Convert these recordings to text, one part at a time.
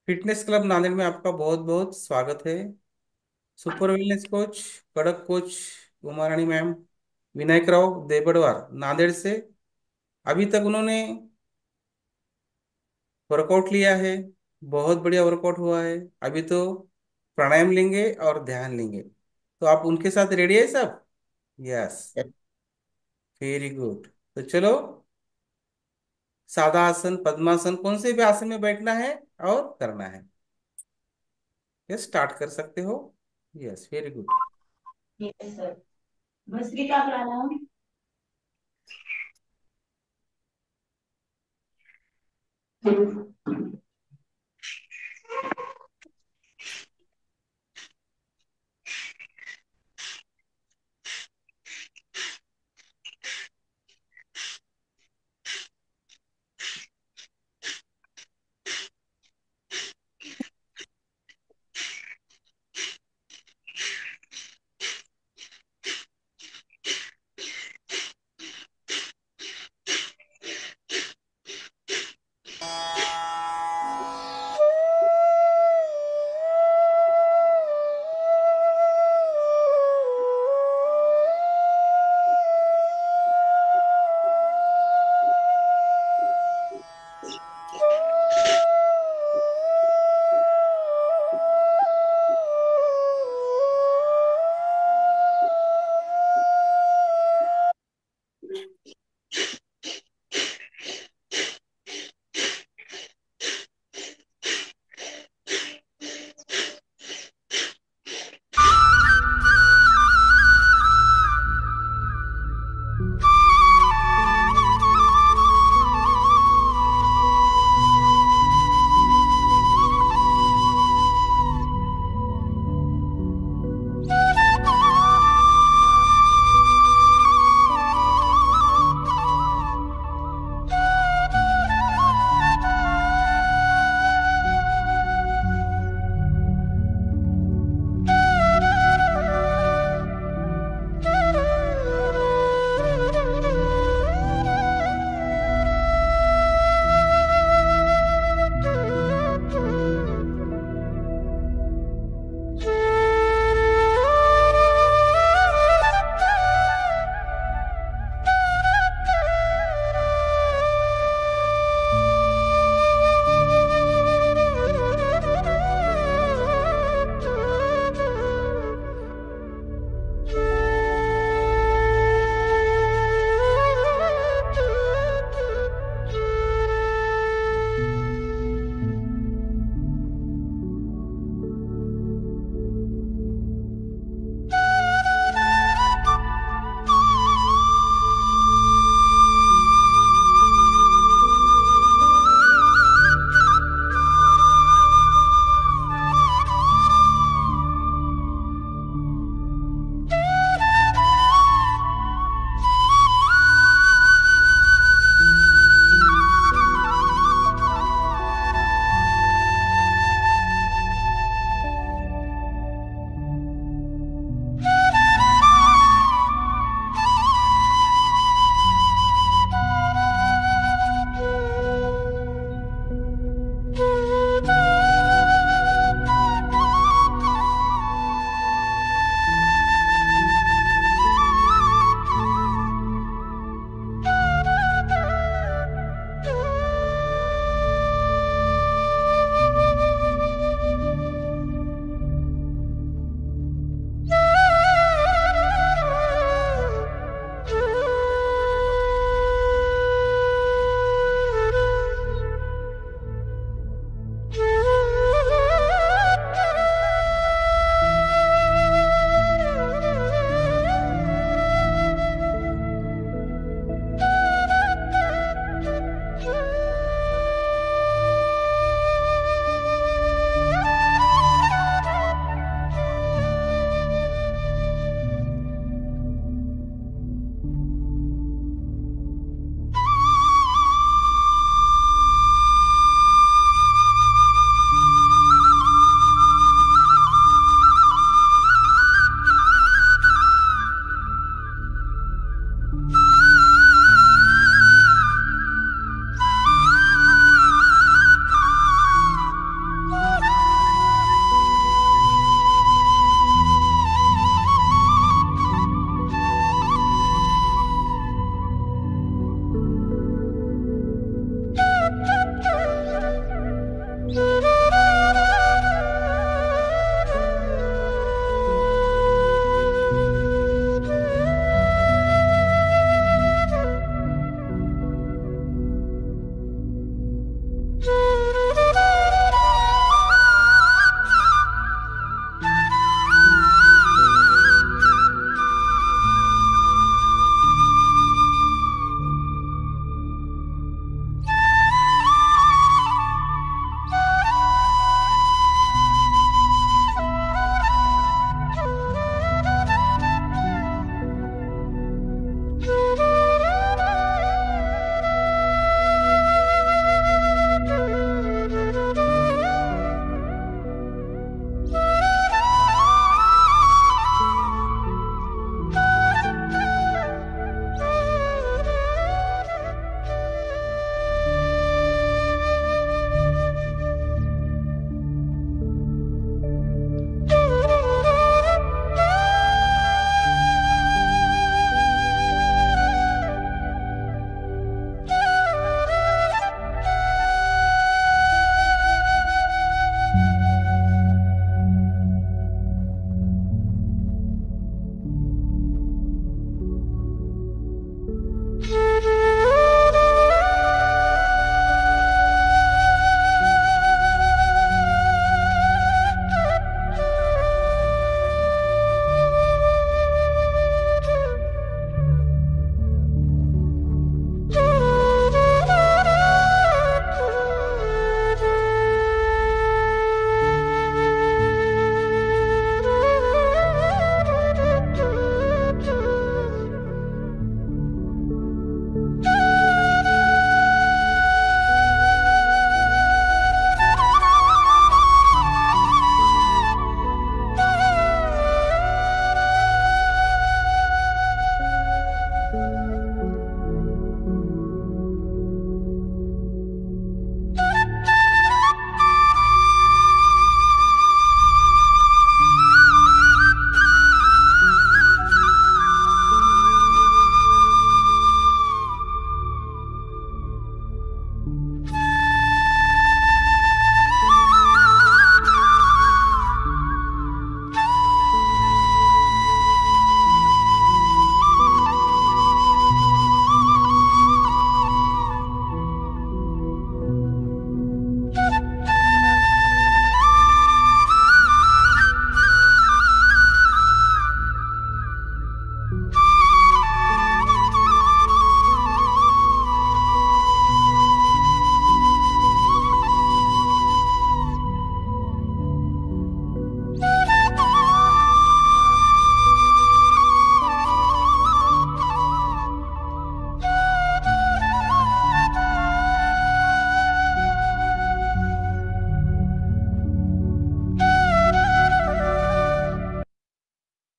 Fitness club Nanded में आपका बहुत बहुत स्वागत है। सुपर वेलनेस कोच, कड़क कोच उमा रानी मैम, विनायक राव देबड़वार नांदेड़ से। अभी तक उन्होंने वर्कआउट लिया है, बहुत बढ़िया वर्कआउट हुआ है। अभी तो प्राणायाम लेंगे और ध्यान लेंगे, तो आप उनके साथ रेडी है सब? Yes, very good. तो चलो, सादा आसन, पद्मासन, कौन से भी आसन में बैठना है और करना है। यस, स्टार्ट कर सकते हो। Yes, very good. Yes sir. Bhastrika pranayama.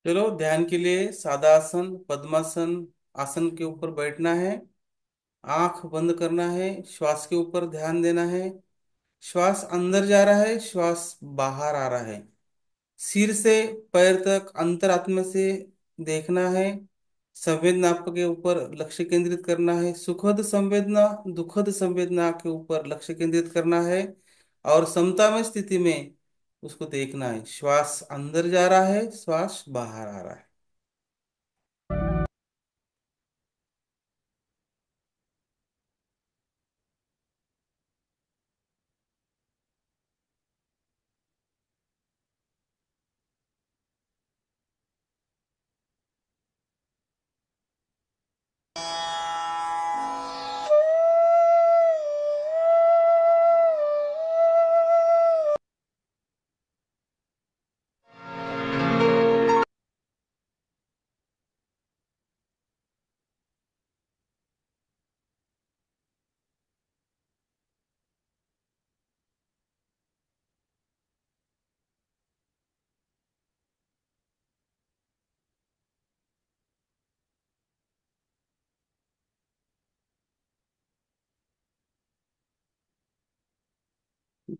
चलो, ध्यान के लिए सादा आसन, पद्मासन आसन के ऊपर बैठना है। आंख बंद करना है, श्वास के ऊपर ध्यान देना है। श्वास अंदर जा रहा है, श्वास बाहर आ रहा है। सिर से पैर तक अंतरात्मा से देखना है। संवेदना के ऊपर लक्ष्य केंद्रित करना है। सुखद संवेदना, दुखद संवेदना के ऊपर लक्ष्य केंद्रित करना है। और समता में स्थिति में उसको देखना है। श्वास अंदर जा रहा है, श्वास बाहर आ रहा है।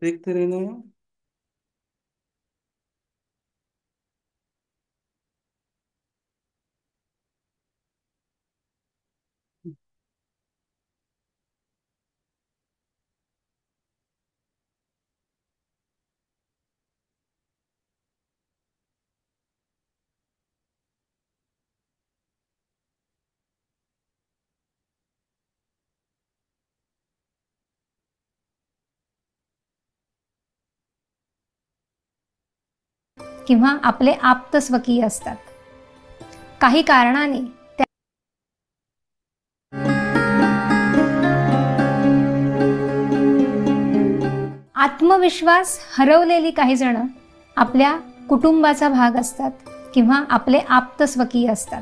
देखते रहना है। किंवा आपले आप्तस्वकीय असतात। काही कारणाने आत्मविश्वास हरवलेली काही जण आपल्या कुटुंबाचा भाग असतात किंवा आपले आप्तस्वकीय असतात।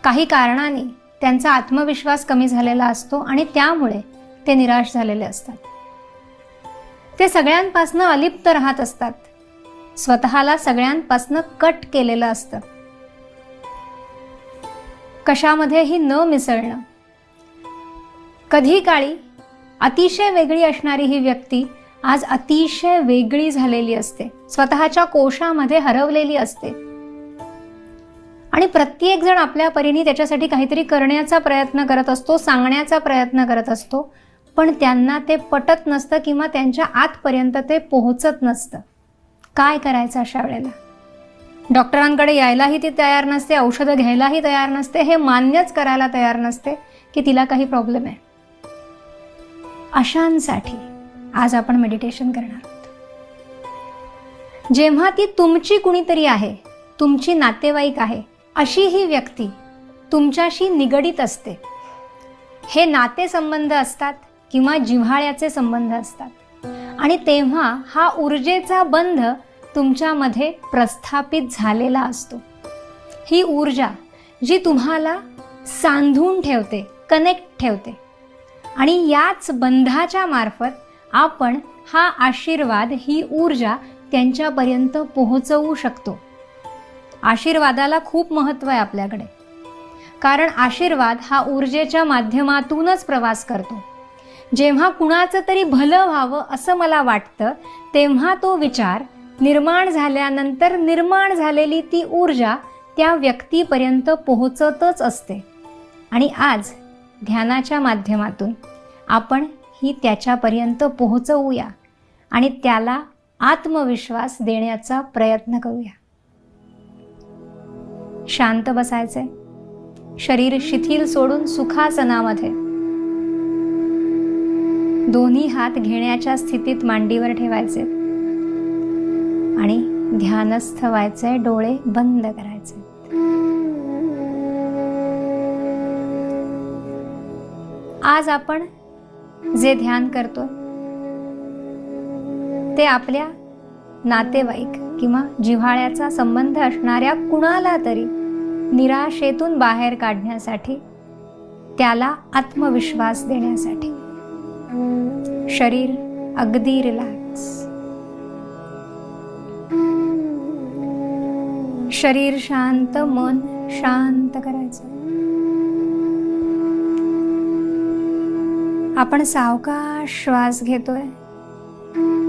काही कारणाने त्यांचा आत्मविश्वास कमी झालेला असतो आणि त्यामुळे ते निराश झालेले असतात। ते सगळ्यांपासून अलिप्त राहत असतात, स्वतःला सगळ्यांपासून कट केलेलं असतं, कशामध्येही न मिसळणं। कधी काळी अतिशय वेगळी असणारी ही व्यक्ती आज अतिशय वेगळी झालेली असते, स्वतःच्या कोशामध्ये हरवलेली असते। आणि प्रत्येक जण आपल्या परीने त्याच्यासाठी काहीतरी करण्याचा प्रयत्न करत असतो, सांगण्याचा प्रयत्न करत असतो, पण त्यांना ते पटत नसतं किंवा त्यांच्या आतपर्यंत ते पोहोचत नसतं। काय करायचं अशा वेळेला? डॉक्टरांकडे यायलाही ती तयार नसते, औषधं घ्यायलाही तयार नसते, हे मान्यच करायला तयार नसते की तिला काही प्रॉब्लेम आहे। अशांसाठी आज आपण मेडिटेशन करणार आहोत। जेव्हा ती तुमची कुणीतरी आहे, तुमची नातेवाईक आहे, अशी ही व्यक्ती तुमच्याशी निगडीत असते। हे नातेसंबंध असतात किंवा जिव्हाळ्याचे संबंध असतात आणि तेव्हा हा ऊर्जेचा बंध तुमच्यामध्ये प्रस्थापित झालेला असतो। ही ऊर्जा जी तुम्हाला सांधून ठेवते, कनेक्ट ठेवते आणि याच बंधाच्या मार्फत आपण हा आशीर्वाद, ही ऊर्जा त्यांच्यापर्यंत पोहोचवू शकतो। आशीर्वादाला खूप महत्त्व आहे आपल्याकडे, कारण आशीर्वाद हा ऊर्जेच्या माध्यमातूनच प्रवास करतो। जेव्हा कुणाचं तरी भलं व्हावं असं मला वाटतं, तेव्हा तो विचार निर्माण झाल्यानंतर निर्माण झालेली ती ऊर्जा त्या व्यक्तीपर्यंत पोहोचतच असते। आणि आज ध्यानाच्या माध्यमातून आपण ही त्याच्यापर्यंत पोहोचवूया आणि त्याला आत्मविश्वास देण्याचा प्रयत्न करूया। शांत बसायचे, शरीर शिथिल सोडून सुखासनामध्ये दोन्ही हात घेण्याच्या स्थितीत मांडीवर ठेवायचे आणि ध्यानस्थ व्हायचे, डोळे बंद करायचे। आज आपण जे ध्यान करतो ते आपल्या नातेवाईक किंवा जिव्हाळ्याचा संबंध असणाऱ्या कुणाला तरी निराशेतून बाहेर काढण्यासाठी, त्याला आत्मविश्वास देण्यासाठी। शरीर अगदी रिलॅक्स, शरीर शांत, मन शांत करायचं. आपण सावकाश श्वास घेतोय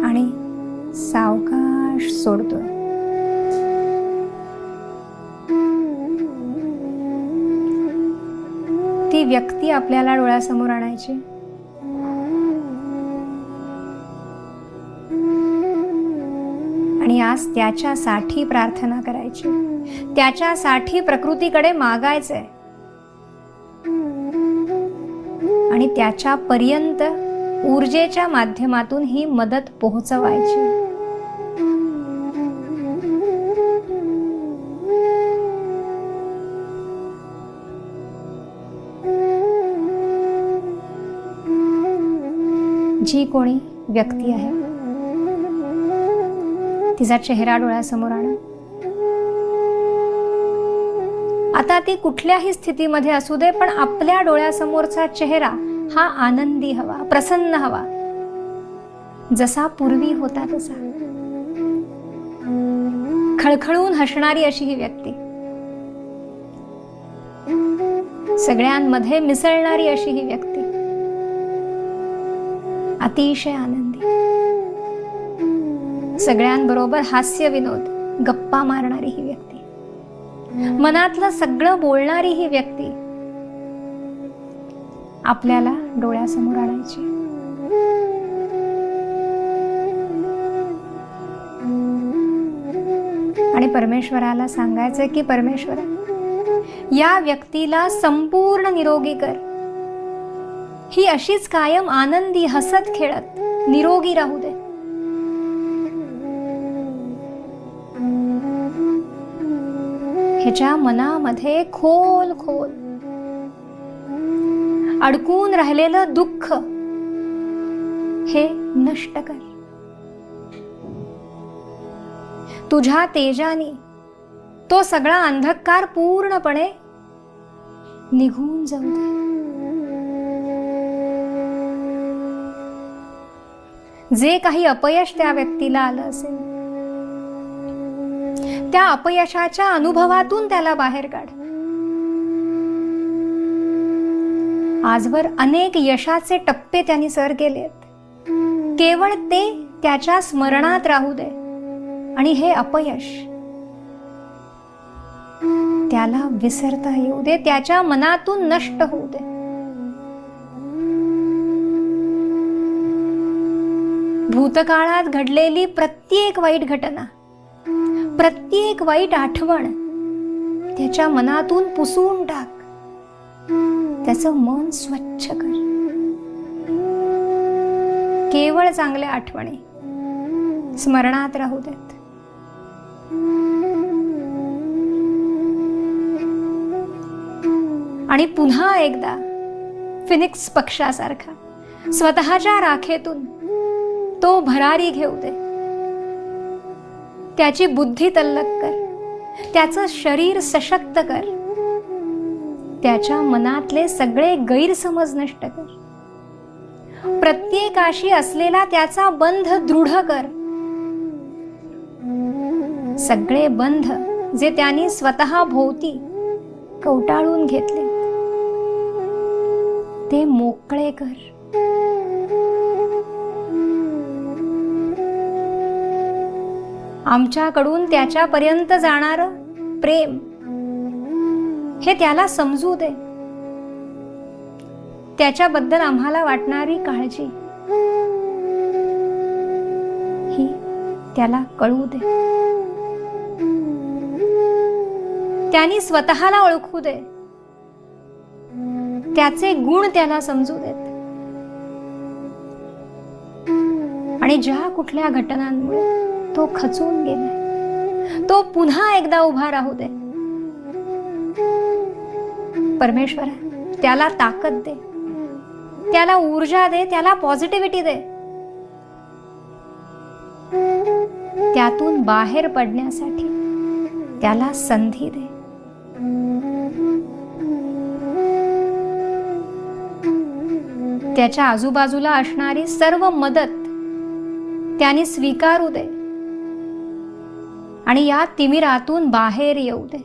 आणि सावकाश सोडतोय. ती व्यक्ती आपल्याला डोळ्यासमोर आणायची. आणि आज त्याच्यासाठी प्रार्थना करायची, त्याच्यासाठी प्रकृतीकडे मागायचंय आणि त्याच्यापर्यंत ऊर्जेच्या माध्यमातून ही मदत पोहोचवायची. जी कोणी व्यक्ती आहे तिचा चेहरा डोळ्यासमोर आणा. आता ती कुठल्याही स्थितीमध्ये असू दे, पण आपल्या डोळ्यासमोरचा चेहरा हा आनंदी हवा, प्रसन्न हवा, जसा पूर्वी होता तसा. खळखळून हसणारी अशी ही व्यक्ती, सगळ्यांमध्ये मिसळणारी अशी ही व्यक्ती, अतिशय आनंदी, सगळ्यांबरोबर हास्य विनोद गप्पा मारणारी ही व्यक्ती, मनातलं सगळं बोलणारी ही व्यक्ती आपल्याला डोळ्यासमोर आणायची. आणि परमेश्वराला सांगायचं की परमेश्वरा, या व्यक्तीला संपूर्ण निरोगी कर. ही अशीच कायम आनंदी, हसत खेळत निरोगी राहू दे. ह्याच्या मनामध्ये खोल खोल अडकून राहिलेलं दुःख हे नष्ट कर. तुझ्या तेजाने तो सगळा अंधकार पूर्णपणे निघून जाऊ दे. जे काही अपयश त्या व्यक्तीला आलं असेल, त्या अपयशाच्या अनुभवातून त्याला बाहेर काढ. आजवर अनेक यशाचे टप्पे त्यांनी सर केलेत, केवळ ते त्याच्या स्मरणात राहू दे. आणि हे अपयश त्याला विसरता येऊ दे, त्याच्या मनातून नष्ट होऊ दे. भूतकाळात घडलेली प्रत्येक वाईट घटना, प्रत्येक वाईट आठवण त्याच्या मनातून पुसून टाक. त्याचं मन स्वच्छ कर. केवळ चांगल्या आठवणी स्मरणात राहू देत. आणि पुन्हा एकदा फिनिक्स पक्षासारखा स्वतःच्या राखेतून तो भरारी घेऊ दे. त्याची बुद्धी तल्लख कर, त्याचं शरीर सशक्त कर, त्याच्या मनातले सगळे गैरसमज नष्ट कर. प्रत्येकाशी असलेला त्याचा बंध दृढ कर. सगळे बंध जे त्यांनी स्वतः भोवती कवटाळून घेतले ते मोकळे कर. आमच्याकडून त्याच्यापर्यंत जाणारं प्रेम हे त्याला समजू दे. त्याच्याबद्दल आम्हाला वाटणारी काळजी ही त्याला कळू दे. त्यांनी स्वतःला ओळखू दे. त्याचे गुण त्याला समजू देत. आणि ज्या कुठल्या घटनांमुळे तो खचून गेलाय तो पुन्हा एकदा उभा राहू दे. परमेश्वरा, त्याला ताकद दे, त्याला ऊर्जा दे, त्याला पॉझिटिव्हिटी दे. त्यातून बाहेर पडण्यासाठी त्याला संधी दे. त्याच्या आजूबाजूला असणारी सर्व मदत त्याने स्वीकारू दे. आणि या तिमिरातून बाहेर येऊ दे.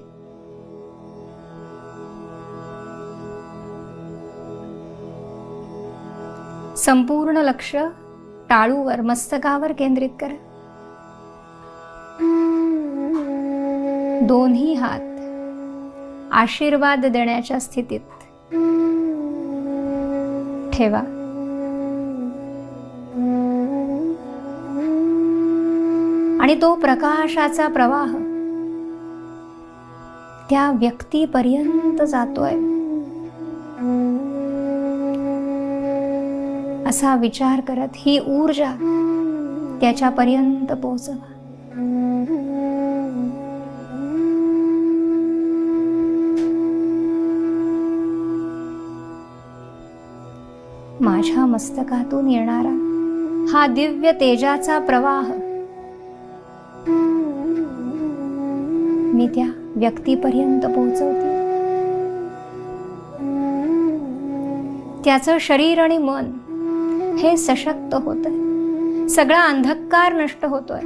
संपूर्ण लक्ष टाळूवर, मस्तकावर केंद्रित करा. दोन्ही हात आशीर्वाद देण्याच्या स्थितीत ठेवा. आणि तो प्रकाशाचा प्रवाह त्या व्यक्तीपर्यंत जातोय असा विचार करत ही ऊर्जा त्याच्यापर्यंत पोहोचवा. माझ्या मस्तकातून येणारा हा दिव्य तेजाचा प्रवाह मी त्या व्यक्तीपर्यंत पोहोचवते. त्याचं शरीर आणि मन हे सशक्त होतंय. सगळा अंधकार नष्ट होतोय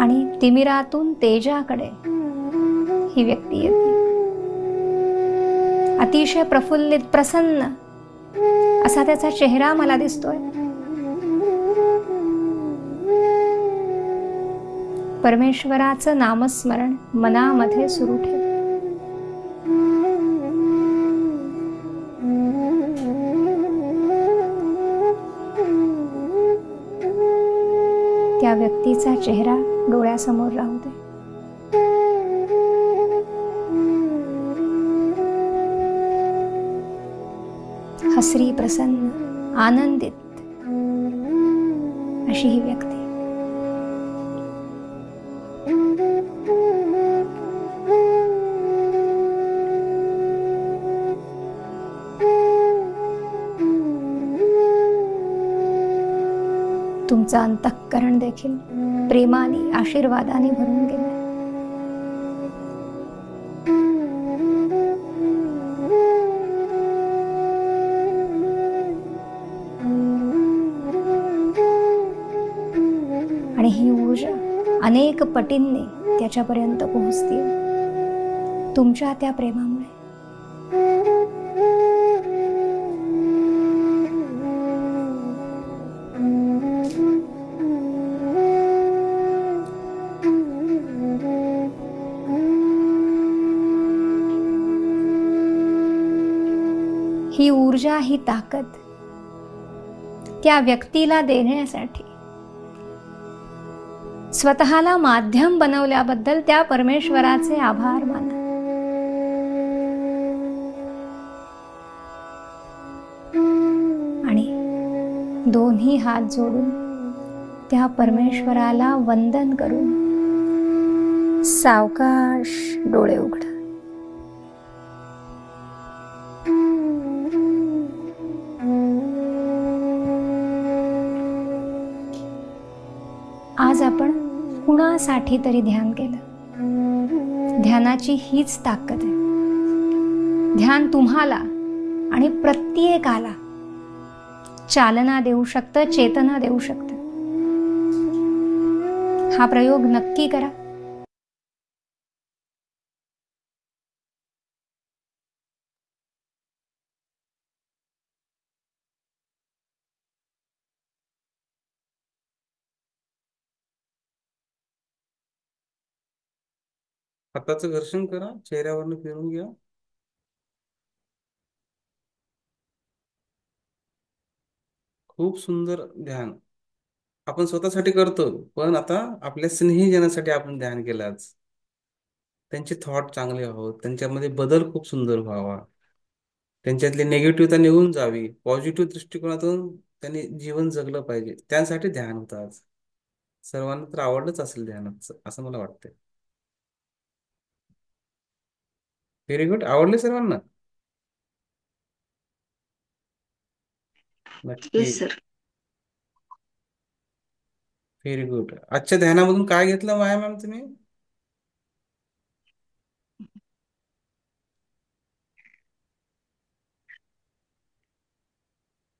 आणि तिमिरातून तेजाकडे ही व्यक्ती येते. अतिशय प्रफुल्लित, प्रसन्न असा त्याचा चेहरा मला दिसतोय. परमेश्वराचं नामस्मरण मनामध्ये सुरू ठेव. त्या व्यक्तीचा चेहरा डोळ्यासमोर राहू दे. हसरी, प्रसन्न, आनंदित अशी ही व्यक्ती. तुमचं अंतःकरण देखील प्रेमाने, आशीर्वादाने भरून गेलं. आणि ही ऊर्जा अनेक पटींनी त्याच्यापर्यंत पोहोचते तुमच्या त्या प्रेमामुळे. ही ऊर्जा, ही ताकद त्या व्यक्तीला देण्यासाठी स्वतःला माध्यम बनवल्याबद्दल त्या परमेश्वराचे आभार माना. आणि दोन्ही हात जोडून त्या परमेश्वराला वंदन करून सावकाश डोळे उघडा. आज आपण कुणासाठी तरी ध्यान केलं. ध्यानाची हीच ताकद आहे. ध्यान तुम्हाला आणि प्रत्येकाला चालना देऊ शकतं, चेतना देऊ शकतं. हा प्रयोग नक्की करा. हाताचं घर्षण करा, चेहऱ्यावरनं फिरून घ्या. खूप सुंदर ध्यान आपण स्वतःसाठी करतो, पण आता आपल्या स्नेहीजनासाठी आपण ध्यान केलं आज. त्यांचे थॉट चांगले व्हावं, त्यांच्यामध्ये बदल खूप सुंदर व्हावा, त्यांच्यातली निगेटिव्हता निघून जावी, पॉझिटिव्ह दृष्टिकोनातून त्यांनी जीवन जगलं पाहिजे, त्यासाठी ध्यान होतं आज. सर्वांना तर आवडलंच असेल ध्यानाचं असं मला वाटतंय. Very good. आवडले सर्वांना? नक्की. Yes sir. Very good. आजच्या ध्यानामधून काय घेतलं माया मॅम तुम्ही?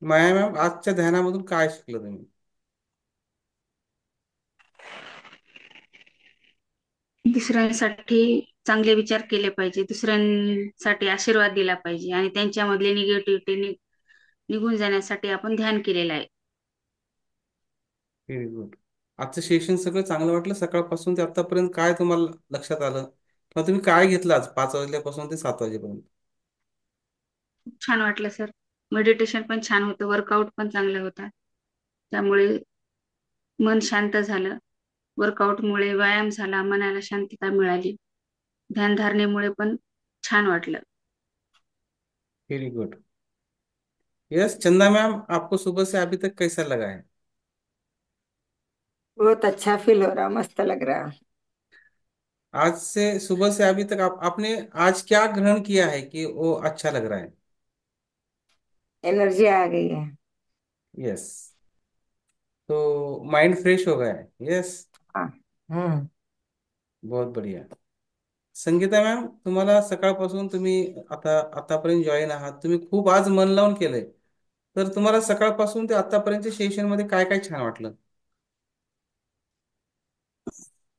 माया मॅम, आजच्या ध्यानामधून काय शिकलं तुम्ही? दुसऱ्यांसाठी चांगले विचार केले पाहिजे, दुसऱ्यांसाठी आशीर्वाद दिला पाहिजे आणि त्यांच्यामधले निगेटिव्हिटी निघून जाण्यासाठी आपण ध्यान केलेलं आहे. Very good. आजचं सेशन सगळं चांगलं वाटलं. सकाळपासून ते आतापर्यंत काय तुम्हाला लक्षात आलं, किंवा तुम्ही काय घेतलं आज 5 वाजल्यापासून ते 7 वाजेपर्यंत? खूप छान वाटलं सर. मेडिटेशन पण छान होतं, वर्कआउट पण चांगला होता. त्यामुळे मन शांत झालं. वर्कआउटमुळे व्यायाम झाला, मनाला शांतता मिळाली. ध्यानधारणेमुळे पण छान वाटलं. Very good. Yes Chanda ma'am, आपको सुबह से अभी तक कैसा लगा है? बहुत अच्छा फील हो रहा, मस्त लग रहा। आज से सुबह से अभी तक आपने आज क्या ग्रहण किया है कि वो अच्छा लग रहा है? एनर्जी आ गई है। यस, तो माइंड फ्रेश हो गया है। यस, हाँ। हम्म। बहुत बढ़िया. संगीता मॅम, तुम्हाला सकाळपासून तुम्ही आतापर्यंत जॉईन आहात, तुम्ही खूप आज मन लावून केलंय, तर तुम्हाला सकाळपासून ते आतापर्यंतच्या सेशन मध्ये काय काय छान वाटलं?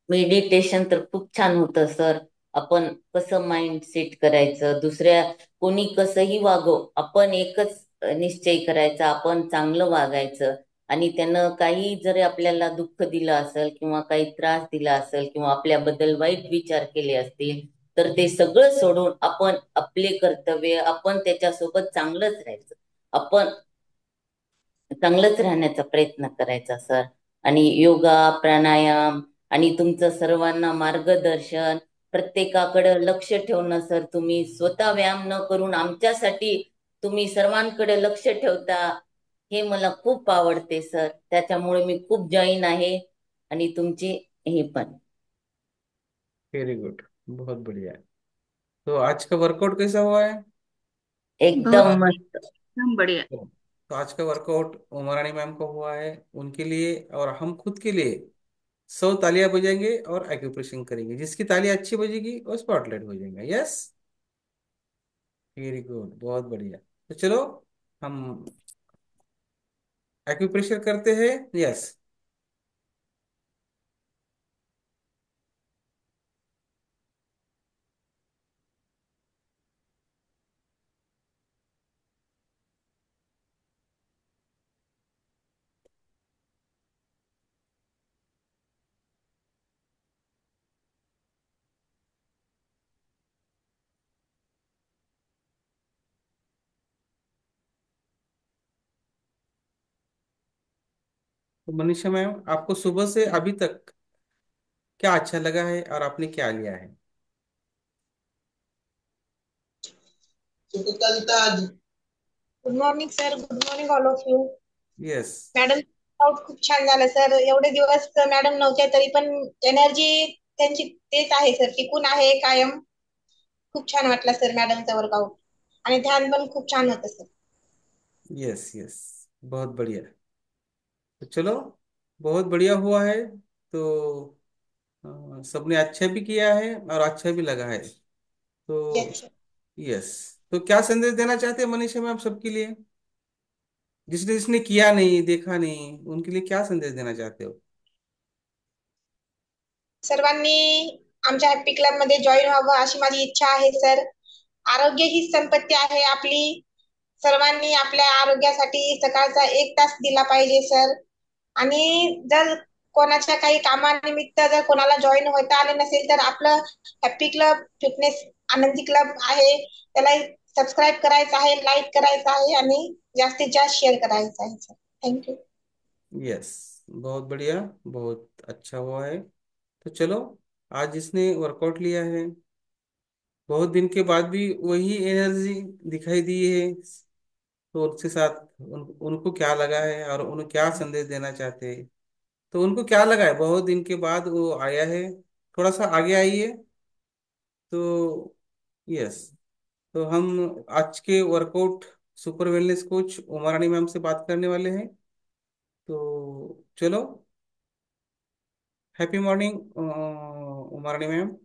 मेडिटेशन तर खूप छान होतं सर. आपण कसं माइंड सेट करायचं, दुसऱ्या कोणी कसंही वागो, आपण एकच निश्चय करायचा, आपण चांगलं वागायचं. आणि त्यानं काही जरी आपल्याला दुःख दिलं असेल किंवा काही त्रास दिला असेल किंवा आपल्याबद्दल वाईट विचार केले असतील, तर ते सगळं सोडून आपण आपले कर्तव्य, आपण त्याच्यासोबत चांगलंच राहायचं. आपण चांगलंच राहण्याचा प्रयत्न करायचा सर. आणि योगा, प्राणायाम आणि तुमचं सर्वांना मार्गदर्शन, प्रत्येकाकडे लक्ष ठेवणं सर. तुम्ही स्वतः व्यायाम न करून आमच्यासाठी तुम्ही सर्वांकडे लक्ष ठेवता, हे मला खूप आवडते सर. त्याच्यामुळे मी खूप जॉईन आहे आणि तुमची हे पण. वेरी गुड, बहुत बढ़िया. तो आज का वर्कआउट कैसा हुआ है? एकदम बहुत मस्त. एकदम बढ़िया. तो आज का वर्कआउट उमरानी मैम का हुआ है, उनके लिए और हम खुद के लिए 100 तालियां बजाएंगे और एक्यूप्रेशर करेंगे. जिसकी ताली अच्छी बजेगी वो स्पॉटलाइट हो जाएगा. यस, वेरी गुड, बहुत बढ़िया. तो चलो हम एक्यूप्रेशर करते हैं. यस, तो मनीषा मैम, आपको सुबह से अभी तक क्या अच्छा लगा है और आपने क्या लिया है? Good morning sir. Good morning all of you. Yes, madam, out खूप छान झालं सर. एवढे दिवस मॅडम नव्हत्या तरी पण एनर्जी त्यांची तेच आहे सर, टिकून आहे कायम. खूप छान वाटलं सर मॅडमचं वर्कआउट. आणि ध्यान पण खूप छान होतं सर. यस, यस, बहुत बढ़िया. तो चलो, बहुत बढ़िया हुआ है. तो सबने अच्छा भी किया है और अच्छा भी लगा है. तो येस सर. यस, तो क्या संदेश देना चाहते हैं मनीषा मैम सबके लिए, जिसने जिसने किया नहीं, देखा नहीं, उनके लिए क्या संदेश देना चाहते हो? सर्वांनी आमच्या हॅपी क्लब मध्ये जॉईन व्हावं अशी माझी इच्छा आहे सर. आरोग्य ही संपत्ती आहे आपली. सर्वांनी आपल्या आरोग्यासाठी सकाळचा 1 तास दिला पाहिजे सर. आणि जर कोणाच्या काही कामानिमित्त जर कोणाला जॉईन होता आले नसेल तर आपलं हॅपी क्लब फिटनेस आनंदी क्लब आहे, त्याला सबस्क्राईब करायचं आहे, लाईक करायचं आहे आणि जास्तीत जास्त शेअर करायचं आहे सर. थँक्यू. यस, बहुत बढ़िया, बहुत अच्छा हुआ है. तो चलो, आज जिसने वर्कआउट लिया है, बहुत दिन के बाद भी वही एनर्जी दिखाई दी है, तो उसके साथ उनको क्या लगा है और उन्हें क्या संदेश देना चाहते हैं, तो उनको क्या लगा है, बहुत दिन के बाद वो आया है. थोड़ा सा आगे आइए. तो यस, तो हम आज के workout super wellness coach Umarani ma'am से बात करने वाले हैं. तो चलो, happy morning Umarani ma'am.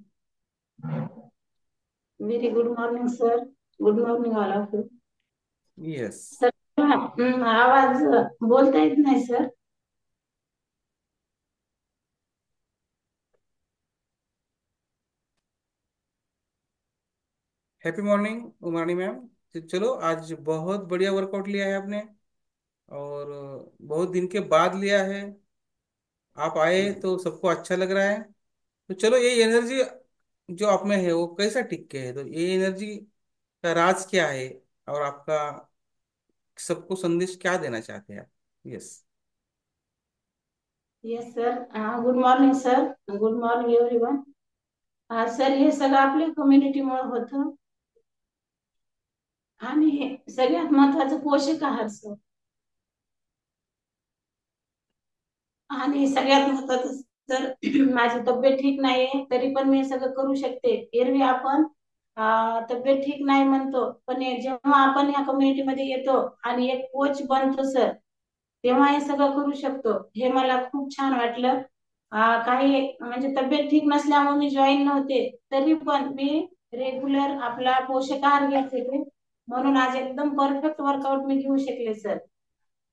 Very good morning sir. Good morning all of you. Yes, sir, आवाज बोलता येत नाही sir. Happy morning Umani ma'am. तो चलो, आज बहुत बढ़िया वर्कआउट लिया है आपने, और बहुत दिन के बाद लिया है। आप आए तो सबको अच्छा लग रहा है। तो चलो, ये एनर्जी जो आप में है वो कैसा टिक के है, तो ये एनर्जी का राज क्या है, और आपका सबको संदेश क्या देना चाहते हैं आप? Yes. Yes sir. Good morning sir. Good morning everyone. Sir, हे सगळं आपल्या कम्युनिटीमुळे होतं. आणि सगळ्यात महत्वाचं पोषक आहार सर. आणि सगळ्यात महत्वाचं सर, माझी तब्येत ठीक नाहीये तरी पण मी हे सगळं करू शकते. एरवी आपण तब्येत ठीक नाही म्हणतो, पण जेव्हा आपण या कम्युनिटीमध्ये येतो आणि एक कोच बनतो सर, तेव्हा हे सगळं करू शकतो. हे मला खूप छान वाटलं. काही म्हणजे तब्येत ठीक नसल्यामुळे मी जॉईन नव्हते, तरी पण मी रेग्युलर आपला पोषक आहार घेत होते, म्हणून आज एकदम परफेक्ट वर्कआउट मी घेऊ शकले सर.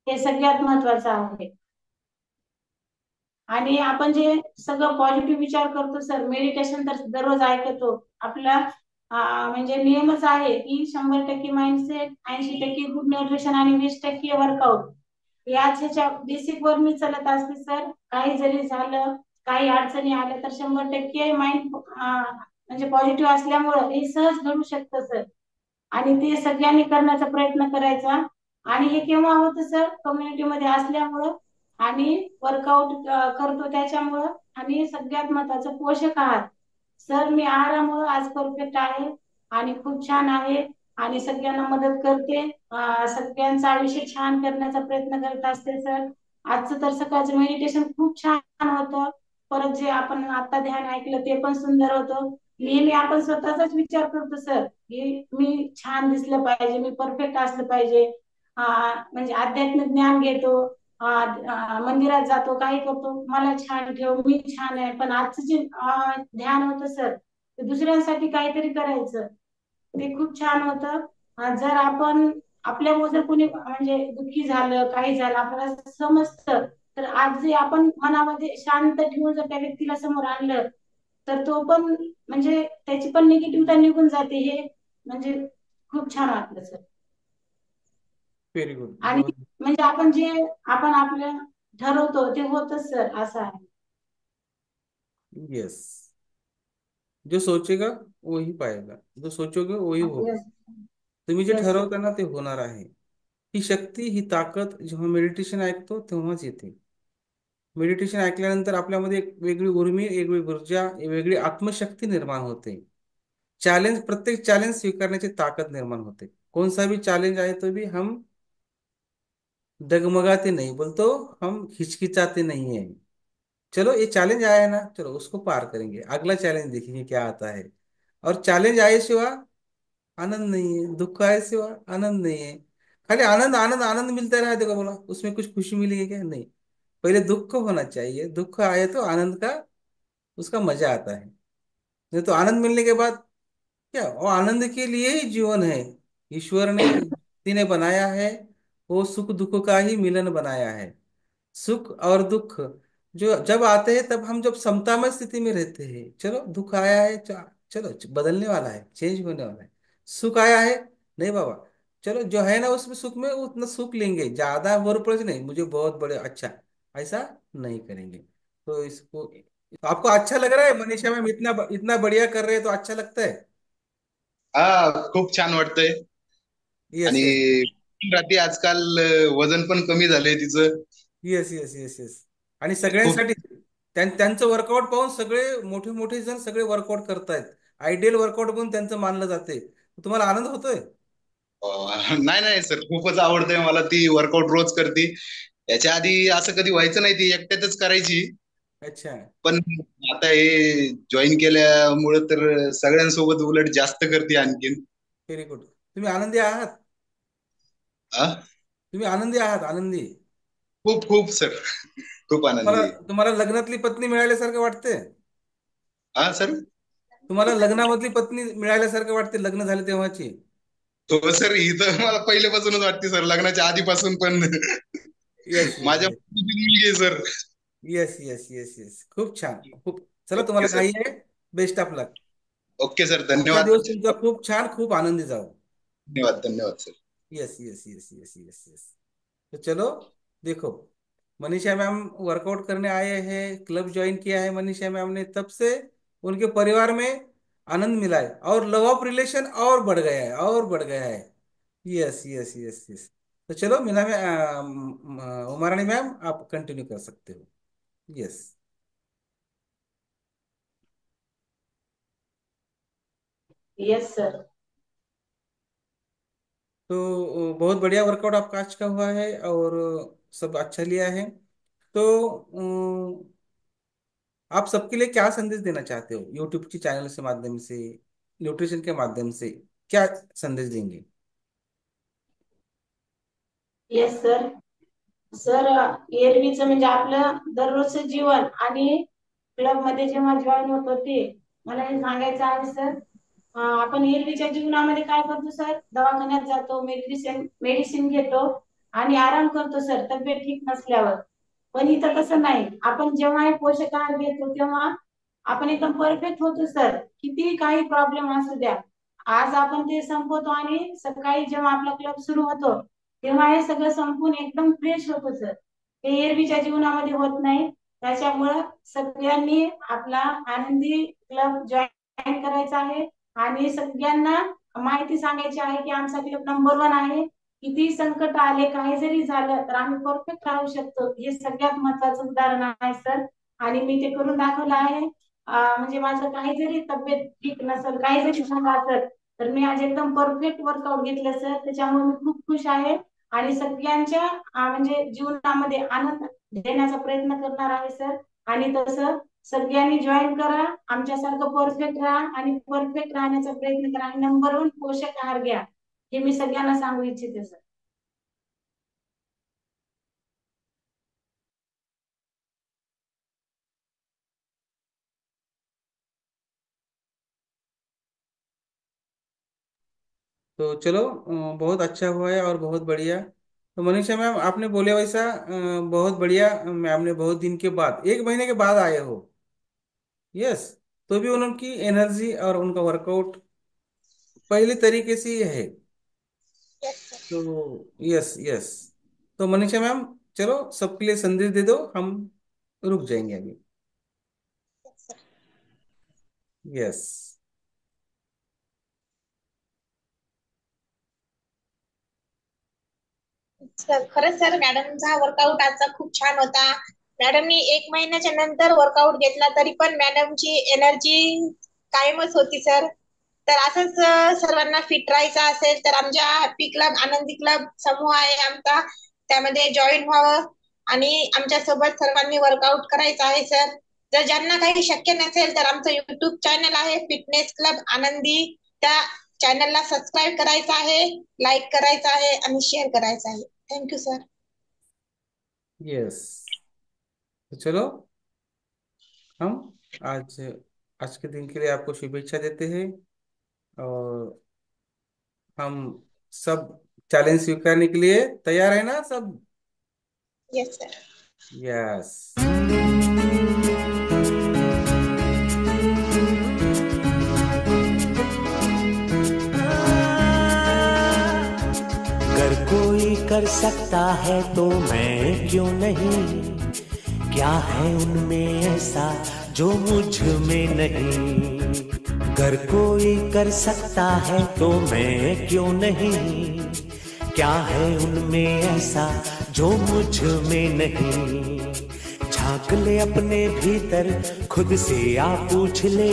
हे सगळ्यात महत्वाचं आहे. आणि आपण जे सगळं पॉझिटिव्ह विचार करतो सर, मेडिटेशन तर दररोज ऐकतो. आपला म्हणजे नियमच आहे की 100% माइंडसेट, 80% गुड न्यूट्रिशन आणि 20% वर्कआउट. याच ह्याच्या बेसिक वर मी चालत असते सर. काही जरी झालं, काही अडचणी आल्या तर 100% माइंड म्हणजे पॉझिटिव्ह असल्यामुळं हे सहज घडू शकतं सर. आणि ते सगळ्यांनी करण्याचा प्रयत्न करायचा. आणि हे केव्हा होतं सर, कम्युनिटीमध्ये असल्यामुळं आणि वर्कआउट करतो त्याच्यामुळं. आणि सगळ्यात महत्वाचं पोषक आहार सर. मी आहारामुळे आज परफेक्ट आहे आणि खूप छान आहे आणि सगळ्यांना मदत करते. सगळ्यांचं आयुष्य छान करण्याचा प्रयत्न करत असते सर. आजचं तर सकाळचं मेडिटेशन खूप छान होतं. परत जे आपण आता ध्यान ऐकलं ते पण सुंदर होतं. नेहमी आपण स्वतःचाच विचार करतो सर की मी छान दिसलं पाहिजे, मी परफेक्ट असलं पाहिजे. म्हणजे अध्यात्मिक ज्ञान घेतो, मंदिरात जातो, काही करतो, मला छान ठेव, मी छान आहे. पण आजचं जे ध्यान होतं सर, ते दुसऱ्यांसाठी काहीतरी करायचं, ते खूप छान होतं. जर आपण आपल्यामुळे जर कोणी म्हणजे दुःखी झालं, काही झालं, आपल्याला समजतं, तर आज जे आपण मनामध्ये शांत ठेवून जर त्या व्यक्तीला समोर आणलं, तर तो पण म्हणजे त्याची पण निगेटिव्हता निघून जाते. हे म्हणजे खूप छान वाटलं सर. व्हेरी गुड, आणि बहुत। म्हणजे आपण आपलं ठरवतो ते होतच सर, असं आहे. यस। जो सोचेगा वही पाएगा, जो सोचोगे वही होगा। येस. तुम्ही जे येस सर. ठरवता ना ते होणार आहे। ही शक्ती, ही ताकद जेव्हा मेडिटेशन ऐकतो तेव्हाच येते। मेडिटेशन ऐकल्यानंतर आपल्यामध्ये एक वेगळी उर्मी, एक वेगळी ऊर्जा, एक वेगळी आत्मशक्ती निर्माण होते। प्रत्येक चैलेंज स्वीकारण्याची ताकद निर्माण होते। कौन सा भी चैलेंज आए तो भी हम डगमगाते नहीं, बोलतो हम हिचकिचाते नहीं है। चलो, ये चैलेंज आया है ना, चलो उसको पार करेंगे, अगला चैलेंज देखेंगे क्या आता है। और चैलेंज आए सिवा आनंद नहीं है, दुख आए सिवा आनंद नहीं है। खाली आनंद आनंद आनंद मिलता रहा, देखो बोला उसमें कुछ खुशी मिलेगी क्या? नहीं। पहले दुख होना चाहिए, दुख आए तो आनंद का, उसका मजा आता है। नहीं तो आनंद मिलने के बाद क्या, वो आनंद के लिए ही जीवन है। ईश्वर ने, व्यक्ति ने बनाया है, वो सुख दुख का ही मिलन बनाया है। सुख और दुख जो जब आते हैं, तब हम जब समता में स्थिति में रहते हैं। चलो, दुख आया है, चलो बदलने वाला है, चेंज होने वाला है। सुख आया है, नहीं बाबा, चलो जो है ना उसमें सुख में उतना सुख लेंगे, ज्यादा वरपलच नहीं, मुझे बहुत बड़े अच्छा, ऐसा नहीं करेंगे। तो इसको, तो आपको अच्छा लग रहा है मनीषा मैम, इतना इतना बढ़िया कर रहे हैं तो अच्छा लगता है। खूप छान वाटतंय. यस आणि यस रात्री आजकाल वजन पण कमी झालंय तिचं. Yes yes yes yes. आणि खूप सगळ्यांसाठी त्यांचं वर्कआउट पाहून सगळे मोठे मोठे जण सगळे वर्कआउट करतायत। आयडियल वर्कआउट म्हणून त्यांचं मानलं जाते। तुम्हाला आनंद होतोय? नाही नाही सर, खूपच आवडतंय मला. ती वर्कआउट रोज करते. याच्या आधी असं कधी व्हायचं नाही, ती एकट्यातच करायची. अच्छा, पण आता हे जॉईन केल्यामुळे तर सगळ्यांसोबत उलट जास्त करते आणखीन. Very good. तुम्ही आनंदी आहात? हा, तुम्ही आनंदी आहात? आनंदी? खूप खूप सर, खूप तुम्हाला आनंदी आहे. तुम्हाला लग्नातली पत्नी मिळाल्यासारखं वाटते? हा सर. तुम्हाला लग्नामधली पत्नी मिळाल्यासारखं वाटते, लग्न झाले तेव्हाची? हो सर, ही तर मला पहिल्यापासूनच वाटते सर, लग्नाच्या आधीपासून पण. येस येस माझ्या येस मुलगी आहे sir. Yes yes yes yes, खूप छान, खूप। चला, ओके तुम्हाला सर. काही आहे, best of luck. Okay sir, आजचा धन्यवाद. दिवस तुमचा खूप छान, खूप आनंदी जाओ. धन्यवाद, धन्यवाद sir. Yes yes yes yes yes yes. तो चलो देखो, मनीषा मैम वर्कआउट करने आए हैं, क्लब ज्वाइन किया है मनीषा मैम ने, तब से उनके परिवार में आनंद मिला है और लव ऑफ रिलेशन और बढ़ गया है, और बढ़ गया है. Yes yes yes yes. तो चलो मीना में उमारानी मैम आप कंटिन्यू कर सकते हो. यस. Yes sir. तो बहुत बढ़िया वर्कआउट आपका आज का हुआ है और सब अच्छा लिया है. तो आप सबके लिए क्या संदेश देना चाहते हो यूट्यूब के चैनल से माध्यम से, न्यूट्रिशन के माध्यम से, क्या संदेश देंगे? Yes sir. सर, एरवीचं म्हणजे आपलं दररोजचं जीवन आणि क्लब मध्ये जेव्हा जॉईन होतो ते मला हे सांगायचं आहे सर. आपण एरवीच्या जीवनामध्ये काय करतो सर, दवाखान्यात जातो, मेडिसिन मेडिसिन घेतो आणि आराम करतो सर तब्येत ठीक नसल्यावर. पण इथं तसं नाही, आपण जेव्हा हे पोषक आहार घेतो तेव्हा आपण एकदम परफेक्ट होतो सर. किती काही प्रॉब्लेम असू द्या, आज आपण ते संपवतो आणि सकाळी जेव्हा आपला क्लब सुरू होतो तेव्हा हे सगळं संपून एकदम फ्रेश होतो सर. हे एरवीच्या जीवनामध्ये होत नाही. त्याच्यामुळं सगळ्यांनी आपला आनंदी क्लब जॉईन करायचा आहे आणि सगळ्यांना माहिती सांगायची आहे की आमचा क्लब नंबर 1 आहे. किती संकट आले, काही जरी झालं तर आम्ही परफेक्ट राहू शकतो. हे सगळ्यात महत्वाचं उदाहरण आहे सर आणि मी ते करून दाखवलं आहे. म्हणजे माझं काही जरी तब्येत ठीक नसेल, काही जरी झालं असेल तर मी आज एकदम परफेक्ट वर्कआउट घेतलं सर. त्याच्यामुळे मी खूप खुश आहे आणि सगळ्यांच्या म्हणजे जीवनामध्ये आनंद देण्याचा प्रयत्न करणार आहे सर. आणि तसं सगळ्यांनी जॉईन करा, आमच्यासारखं परफेक्ट राहा आणि परफेक्ट राहण्याचा प्रयत्न करा आणि नंबर 1 पोषक आहार घ्या, हे मी सगळ्यांना सांगू इच्छिते सर. तो चलो बहुत अच्छा हुआ है और बहुत बढ़िया. तो मनीषा मैम आपने बोले वैसा बहुत बढ़िया मैम ने बहुत दिन के बाद, 1 महीने के बाद आए हो. यस. तो भी उनकी एनर्जी और उनका वर्कआउट पहले तरीके से ही है. तो यस यस. तो मनीषा मैम चलो सबके लिए संदेश दे दो, हम रुक जाएंगे अभी. यस. खरंच सर, मॅडमचा वर्कआउट आजचा खूप छान होता. मॅडमनी 1 महिन्याच्या नंतर वर्कआउट घेतला तरी पण मॅडमची एनर्जी कायमच होती सर. तर असंच सर्वांना फिट राहायचं असेल तर आमच्या हॅपी क्लब आनंदी क्लब समूह आहे आमचा, त्यामध्ये जॉईन व्हावं आणि आमच्या सोबत सर्वांनी वर्कआउट करायचं आहे सर. जर ज्यांना काही शक्य नसेल तर आमचं युट्यूब चॅनल आहे फिटनेस क्लब आनंदी, त्या चॅनलला सबस्क्राईब करायचं आहे, लाईक करायचं आहे आणि शेअर करायचं आहे. Thank you sir. यस. तो चलो हम आज आज के दिन के लिए आपको शुभेच्छा देते हैं और हम सब चैलेंज स्वीकारने के लिए तैयार है ना सब? Yes sir. यस. अगर कोई कर सकता है तो मैं क्यों नहीं, क्या है उनमें ऐसा जो मुझ में नहीं. अगर कोई कर सकता है तो मैं क्यों नहीं, क्या है उनमें ऐसा जो मुझ में नहीं. झांक ले अपने भीतर खुद से आ पूछ ले,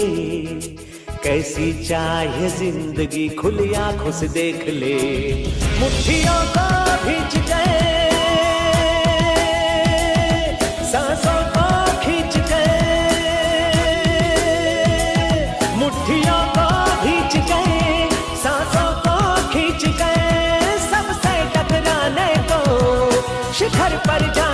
कैसी चाहे जिंदगी खुली आंखों से देख ले. मुट्ठियों को भींच गए, सांसों को खींच गए, मुट्ठियों को भींच गए, सांसों को खींच गए. सबसे टकराने को शिखर पर जा